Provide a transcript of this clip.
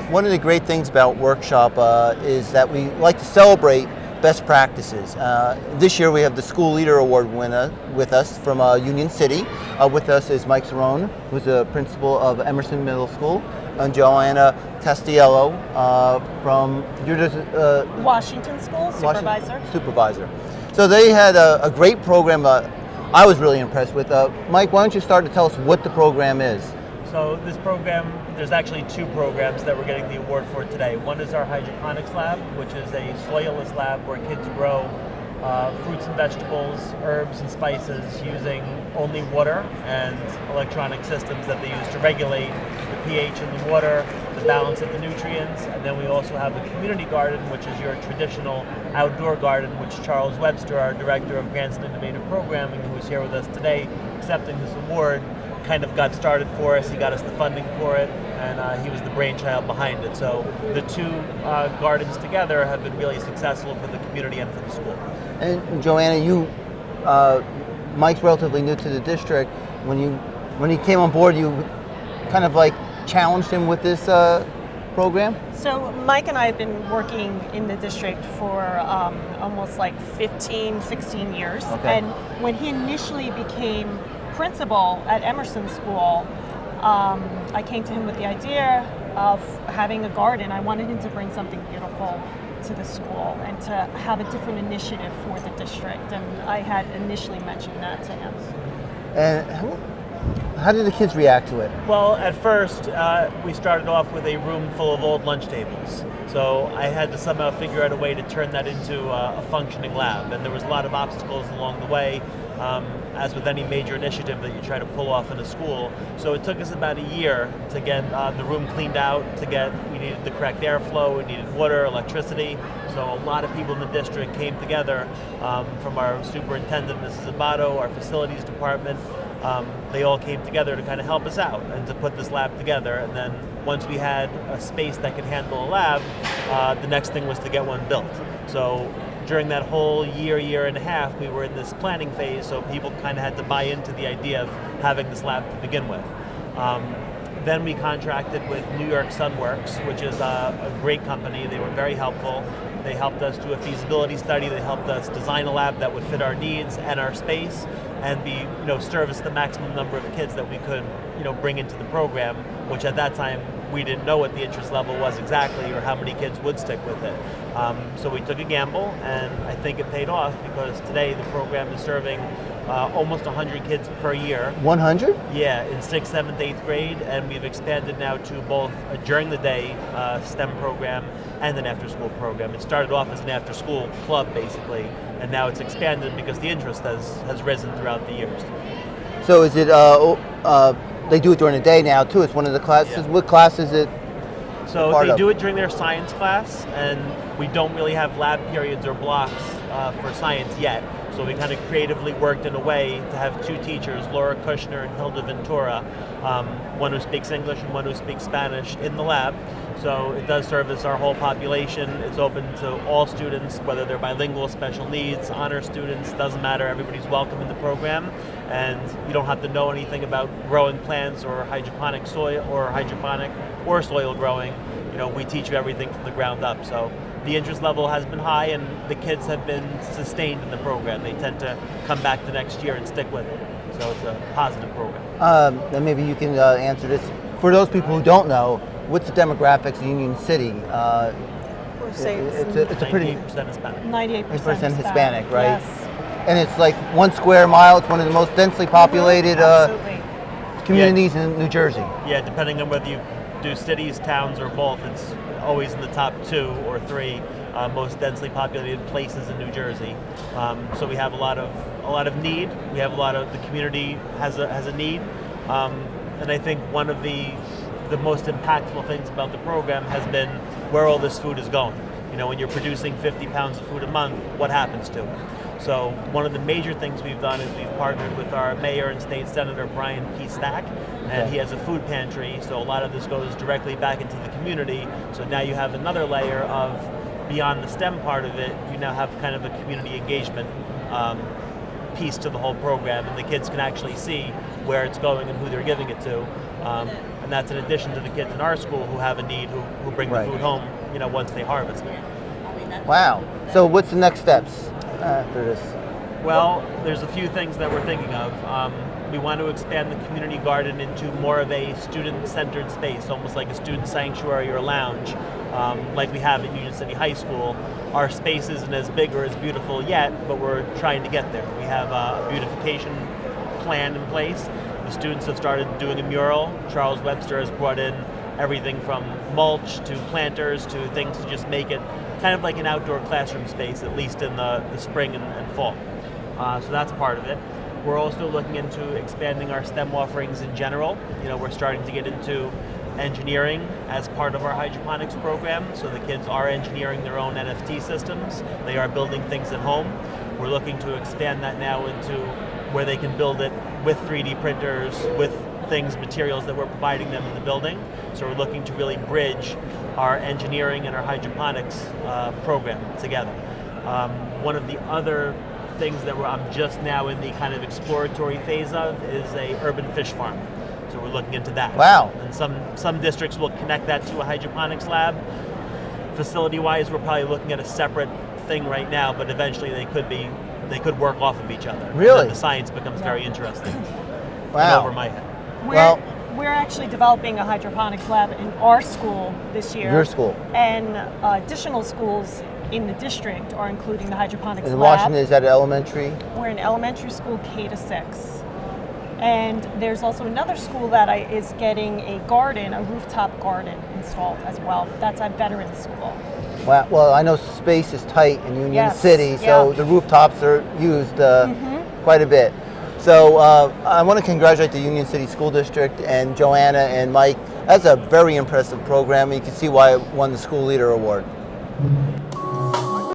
one of the great things about Workshop is that we like to celebrate best practices. This year we have the School Leader Award winner with us from Union City. With us is Mike Cerrone, who's the principal of Emerson Middle School, and Joanna Castiello from Washington School Supervisor. Supervisor. So they had a great program. I was really impressed with. Mike, why don't you start to tell us what the program is? So this program, there's actually two programs that we're getting the award for today. One is our hydroponics lab, which is a soilless lab where kids grow fruits and vegetables, herbs and spices using only water and electronic systems that they use to regulate the pH in the water, the balance of the nutrients. And then we also have a community garden, which is your traditional outdoor garden, which Charles Webster, our Director of Grants and Innovative Programming, who is here with us today accepting this award, kind of got started for us. He got us the funding for it, and he was the brainchild behind it. So the two gardens together have been really successful for the community and for the school. And Joanna, Mike's relatively new to the district. When he came on board, you kind of like challenged him with this program? So Mike and I have been working in the district for almost like 15, 16 years. Okay. And when he initially became principal at Emerson School, I came to him with the idea of having a garden. I wanted him to bring something beautiful to the school and to have a different initiative for the district. And I had initially mentioned that to him. And how did the kids react to it? Well, at first, we started off with a room full of old lunch tables. So I had to somehow figure out a way to turn that into a functioning lab. And there was a lot of obstacles along the way, as with any major initiative that you try to pull off in a school. So it took us about a year to get the room cleaned out, we needed the correct airflow, we needed water, electricity. So a lot of people in the district came together, from our superintendent, Mrs. Abato, our facilities department. They all came together to kind of help us out and to put this lab together. And then once we had a space that could handle a lab, the next thing was to get one built. So during that whole year and a half, we were in this planning phase, so people kind of had to buy into the idea of having this lab to begin with. Then we contracted with New York Sunworks, which is a great company. They were very helpful. They helped us do a feasibility study. They helped us design a lab that would fit our needs and our space and service the maximum number of kids that we could, bring into the program, which at that time we didn't know what the interest level was exactly or how many kids would stick with it. So we took a gamble, and I think it paid off because today the program is serving almost 100 kids per year. 100? Yeah, in 6th, 7th, 8th grade, and we've expanded now to both a during the day STEM program and an after school program. It started off as an after school club basically, and now it's expanded because the interest has risen throughout the years. So is it, they do it during the day now too? It's one of the classes? Yeah. What class is it? So they do it during their science class, and we don't really have lab periods or blocks for science yet. So we kind of creatively worked in a way to have two teachers, Laura Kushner and Hilda Ventura, one who speaks English and one who speaks Spanish, in the lab. So it does service our whole population. It's open to all students, whether they're bilingual, special needs, honor students, doesn't matter. Everybody's welcome in the program, and you don't have to know anything about growing plants or hydroponic soil or hydroponic or soil growing. We teach you everything from the ground up. So the interest level has been high, and the kids have been sustained in the program. They tend to come back the next year and stick with it. So it's a positive program. And maybe you can answer this. For those people who don't know, what's the demographics of Union City? It's a pretty 98% Hispanic. 98% Hispanic, right? Yes. And it's like 1 square mile. It's one of the most densely populated communities in New Jersey. Yeah, depending on whether you do cities, towns, or both, it's always in the top 2 or 3 most densely populated places in New Jersey. So we have a lot of need. We have the community has a need, and I think one of the most impactful things about the program has been where all this food is going. When you're producing 50 pounds of food a month, what happens to it? So one of the major things we've done is we've partnered with our mayor and state senator, Brian P. Stack, and he has a food pantry, so a lot of this goes directly back into the community. So now you have another layer of, beyond the STEM part of it, you now have kind of a community engagement piece to the whole program, and the kids can actually see where it's going and who they're giving it to. And that's in addition to the kids in our school who have a need, who bring Right. the food home, once they harvest it. Wow. So what's the next steps after this? Well, there's a few things that we're thinking of. We want to expand the community garden into more of a student-centered space, almost like a student sanctuary or lounge, like we have at Union City High School. Our space isn't as big or as beautiful yet, but we're trying to get there. We have a beautification plan in place. The students have started doing a mural. Charles Webster has brought in everything from mulch to planters to things to just make it kind of like an outdoor classroom space, at least in the spring and fall. So that's part of it. We're also looking into expanding our STEM offerings in general. We're starting to get into engineering as part of our hydroponics program, so the kids are engineering their own NFT systems. They are building things at home. We're looking to expand that now into where they can build it with 3D printers, with materials that we're providing them in the building. So we're looking to really bridge our engineering and our hydroponics program together. One of the other things that I'm just now in the kind of exploratory phase of is a urban fish farm. So we're looking into that. Wow. And some districts will connect that to a hydroponics lab. Facility-wise, we're probably looking at a separate thing right now, but eventually they could work off of each other. Really? And then the science becomes very interesting. Wow. And over my head. We're actually developing a hydroponics lab in our school this year. Your school. And additional schools in the district are including the hydroponics In lab. Washington, is that elementary? We're in elementary school K to 6. And there's also another school that is getting a rooftop garden installed as well. That's a veterans school. Wow. Well, I know space is tight in Union Yes, City, so yeah. the rooftops are used quite a bit. So I want to congratulate the Union City School District and Joanna and Mike. That's a very impressive program, and you can see why it won the School Leader Award.